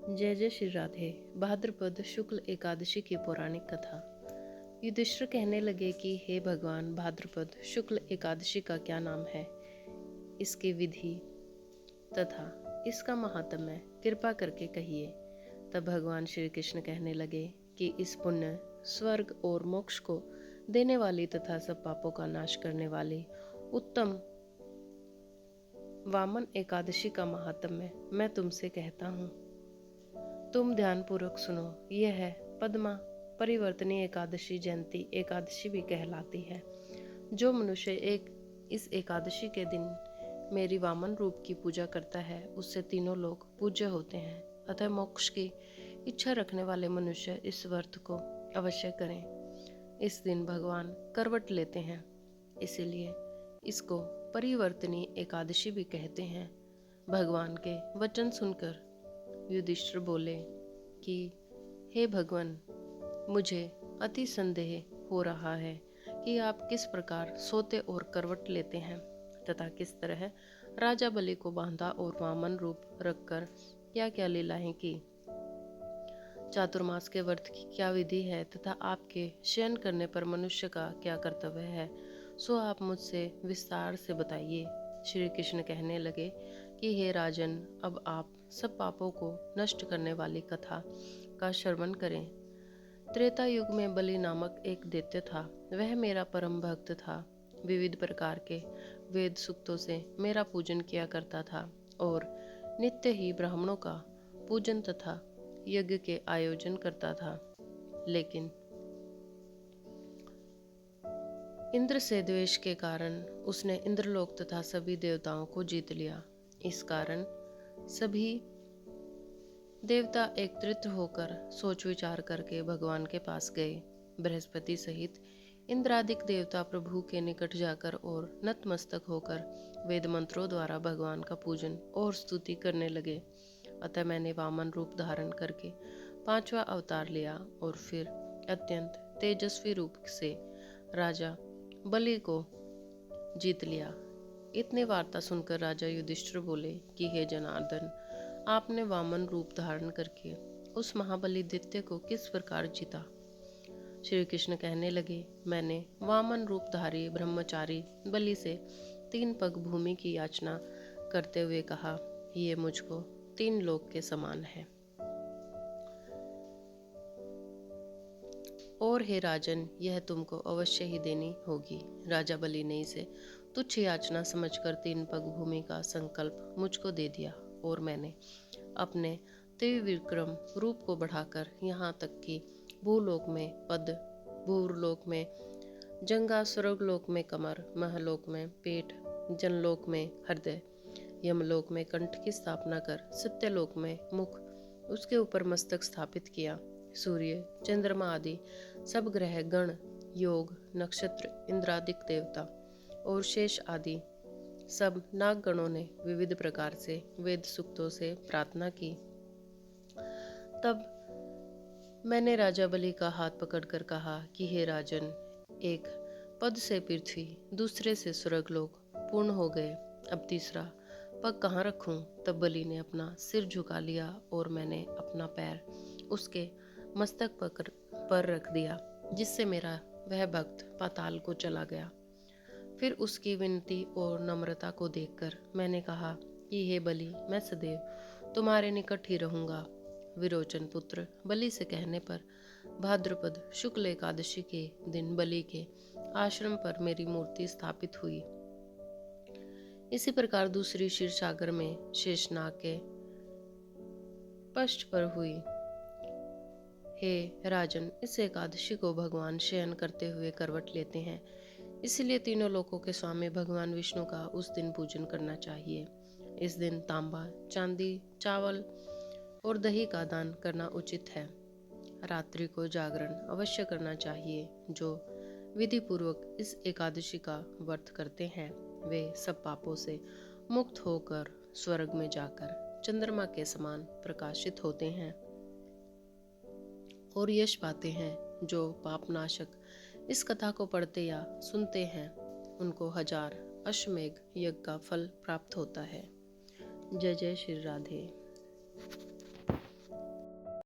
जय जय श्री राधे। भाद्रपद शुक्ल एकादशी की पौराणिक कथा। युधिष्ठिर कहने लगे कि हे भगवान, भाद्रपद शुक्ल एकादशी का क्या नाम है, इसकी विधि तथा इसका महात्म्य कृपा करके कहिए। तब भगवान श्री कृष्ण कहने लगे कि इस पुण्य, स्वर्ग और मोक्ष को देने वाली तथा सब पापों का नाश करने वाली उत्तम वामन एकादशी का महात्म्य मैं तुमसे कहता हूँ। तुम ध्यानपूर्वक सुनो। यह है पद्मा परिवर्तनी एकादशी। जयंती एकादशी भी कहलाती है। जो मनुष्य इस एकादशी के दिन मेरी वामन रूप की पूजा करता है, उससे तीनों लोग पूज्य होते हैं। अतः मोक्ष की इच्छा रखने वाले मनुष्य इस व्रत को अवश्य करें। इस दिन भगवान करवट लेते हैं, इसीलिए इसको परिवर्तनी एकादशी भी कहते हैं। भगवान के वचन सुनकर युधिष्ठिर बोले कि हे भगवान, मुझे अति संदेह हो रहा है कि आप किस प्रकार सोते और करवट लेते हैं तथा किस तरह राजा बलि को बांधा और वामन रूप रखकर क्या क्या लीलाएं की। चातुर्मास के व्रत की क्या विधि है तथा आपके शयन करने पर मनुष्य का क्या कर्तव्य है, सो आप मुझसे विस्तार से बताइए। श्री कृष्ण कहने लगे कि हे राजन, अब आप सब पापों को नष्ट करने वाली कथा का श्रवण करें। त्रेता युग में बलि नामक एक दैत्य था। वह मेरा परम भक्त था। विविध प्रकार के वेद सूक्तों से मेरा पूजन किया करता था और नित्य ही ब्राह्मणों का पूजन तथा यज्ञ के आयोजन करता था। लेकिन इंद्र से द्वेष के कारण उसने इंद्रलोक तथा सभी देवताओं को जीत लिया। इस कारण सभी देवता एकत्रित होकर सोच विचार करके भगवान के पास गए। बृहस्पति सहित इंद्रादिक देवता प्रभु के निकट जाकर और नतमस्तक होकर वेद मंत्रों द्वारा भगवान का पूजन और स्तुति करने लगे। अतः मैंने वामन रूप धारण करके 5वां अवतार लिया और फिर अत्यंत तेजस्वी रूप से राजा बलि को जीत लिया। इतने वार्ता सुनकर राजा युधिष्ठिर बोले कि हे जनार्दन, आपने वामन रूप धारण करके उस महाबली दैत्य को किस प्रकार जीता। श्री कृष्ण कहने लगे, मैंने वामन रूपधारी ब्रह्मचारी बलि से 3 पग भूमि की याचना करते हुए कहा, ये मुझको 3 लोक के समान है। और हे राजन, यह तुमको अवश्य ही देनी होगी। राजा बलि ने इसे तुच्छ याचना समझकर 3 पग भूमि का संकल्प मुझको दे दिया और मैंने अपने त्रिविक्रम रूप को बढ़ाकर यहाँ तक कि भूलोक में पद, भूलोक में जंगा, स्वर्गलोक में कमर, महलोक में पेट, जनलोक में हृदय, यमलोक में कंठ की स्थापना कर सत्यलोक में मुख, उसके ऊपर मस्तक स्थापित किया। सूर्य, चंद्रमा आदि सब ग्रह गण, योग, नक्षत्र, इंद्रादिक देवता और शेष आदि सब नागगणों ने विविध प्रकार से वेद सूक्तों से प्रार्थना की। तब मैंने राजा बलि का हाथ पकड़कर कहा कि हे राजन, एक पद से पृथ्वी, दूसरे से स्वर्गलोक पूर्ण हो गए। अब तीसरा पग कहाँ रखूं? तब बलि ने अपना सिर झुका लिया और मैंने अपना पैर उसके मस्तक पर रख दिया, जिससे मेरा वह भक्त पाताल को चला गया। फिर उसकी विनती और नम्रता को देखकर मैंने कहा कि हे बलि, मैं सदैव तुम्हारे निकट ही रहूंगा। विरोचन पुत्र बलि से कहने पर भाद्रपद शुक्ल एकादशी के दिन बलि के आश्रम पर मेरी मूर्ति स्थापित हुई। इसी प्रकार दूसरी क्षीर सागर में शेषनाग के पृष्ठ पर हुई। हे राजन, इस एकादशी को भगवान शयन करते हुए करवट लेते हैं, इसलिए तीनों लोकों के स्वामी भगवान विष्णु का उस दिन पूजन करना चाहिए। इस दिन तांबा, चांदी, चावल और दही का दान करना उचित है। रात्रि को जागरण अवश्य करना चाहिए। जो विधि पूर्वक इस एकादशी का व्रत करते हैं, वे सब पापों से मुक्त होकर स्वर्ग में जाकर चंद्रमा के समान प्रकाशित होते हैं और यश पाते हैं। जो पापनाशक इस कथा को पढ़ते या सुनते हैं, उनको 1000 अश्वमेघ यज्ञ का फल प्राप्त होता है। जय जय श्री राधे।